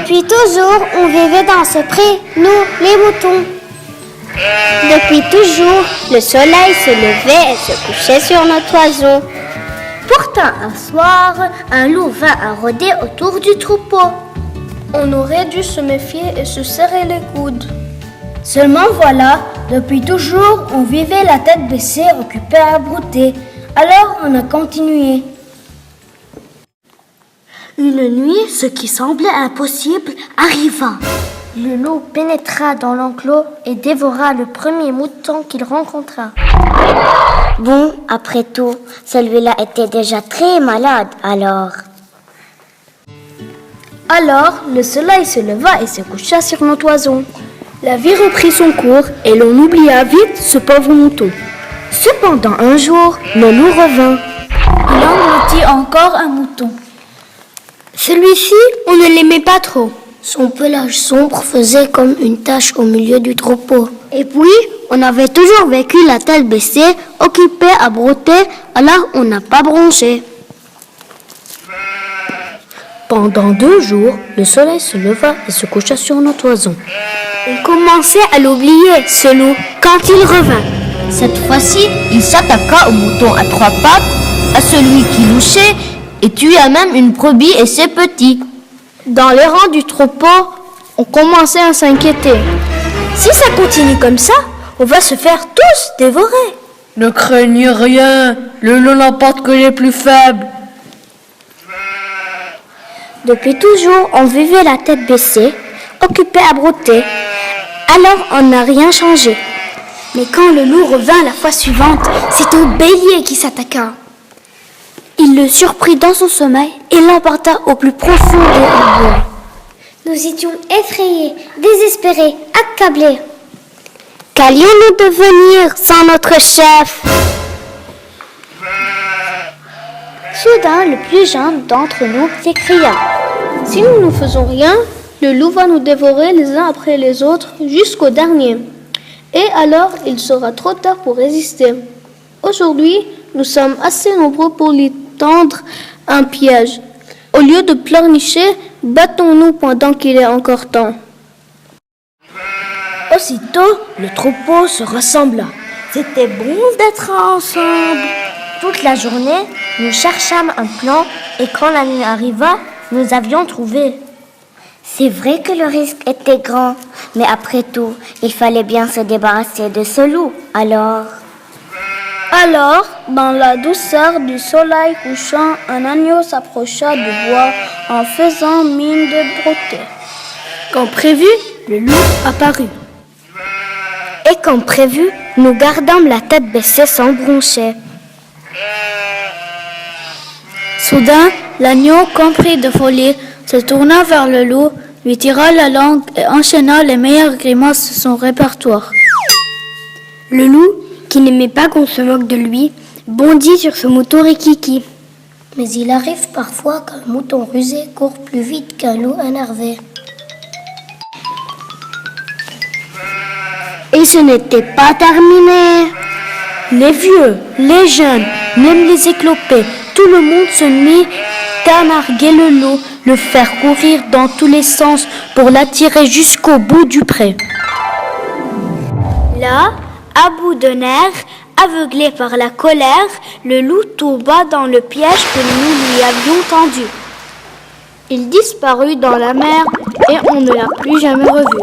Depuis toujours, on vivait dans ce pré, nous, les moutons. Depuis toujours, le soleil se levait et se couchait sur notre toison. Pourtant, un soir, un loup vint rôder autour du troupeau. On aurait dû se méfier et se serrer les coudes. Seulement voilà, depuis toujours, on vivait la tête baissée, occupé à brouter. Alors on a continué. Une nuit, ce qui semblait impossible arriva. Le loup pénétra dans l'enclos et dévora le premier mouton qu'il rencontra. Bon, après tout, celui-là était déjà très malade, alors. Alors, le soleil se leva et se coucha sur nos toisons. La vie reprit son cours et l'on oublia vite ce pauvre mouton. Cependant, un jour, le loup revint. Il engloutit encore un mouton. Celui-ci, on ne l'aimait pas trop. Son pelage sombre faisait comme une tache au milieu du troupeau. Et puis, on avait toujours vécu la tête baissée, occupé à brouter, alors on n'a pas bronché. Pendant 2 jours, le soleil se leva et se coucha sur nos toisons. On commençait à l'oublier, ce loup, quand il revint. Cette fois-ci, il s'attaqua au mouton à 3 pattes, à celui qui louchait, et tua même une brebis et ses petits. Dans les rangs du troupeau, on commençait à s'inquiéter. Si ça continue comme ça, on va se faire tous dévorer. Ne craignez rien, le loup n'emporte que les plus faibles. Depuis toujours, on vivait la tête baissée, occupé à brouter. Alors, on n'a rien changé. Mais quand le loup revint la fois suivante, c'est au bélier qui s'attaqua. Il le surprit dans son sommeil et l'emporta au plus profond des bois. Nous étions effrayés, désespérés, accablés. Qu'allions-nous devenir sans notre chef? Soudain, le plus jeune d'entre nous s'écria. Si nous ne faisons rien, le loup va nous dévorer les uns après les autres jusqu'au dernier. Et alors, il sera trop tard pour résister. Aujourd'hui, nous sommes assez nombreux pour lui tendre un piège. Au lieu de pleurnicher, battons-nous pendant qu'il est encore temps. Aussitôt, le troupeau se rassembla. C'était bon d'être ensemble. Toute la journée, nous cherchâmes un plan et quand la nuit arriva, nous avions trouvé. C'est vrai que le risque était grand, mais après tout, il fallait bien se débarrasser de ce loup. Alors, dans la douceur du soleil couchant, un agneau s'approcha du bois en faisant mine de brouter. Comme prévu, le loup apparut. Et comme prévu, nous gardâmes la tête baissée sans broncher. Soudain, l'agneau, compris de folie, se tourna vers le loup, lui tira la langue et enchaîna les meilleures grimaces de son répertoire. Le loup, qui n'aimait pas qu'on se moque de lui, bondit sur ce mouton rikiki. Mais il arrive parfois qu'un mouton rusé court plus vite qu'un loup énervé. Et ce n'était pas terminé. Les vieux, les jeunes, même les éclopés, tout le monde se mit à narguer le loup, le faire courir dans tous les sens pour l'attirer jusqu'au bout du pré. Là, à bout de nerfs, aveuglé par la colère, le loup tomba dans le piège que nous lui avions tendu. Il disparut dans la mer et on ne l'a plus jamais revu.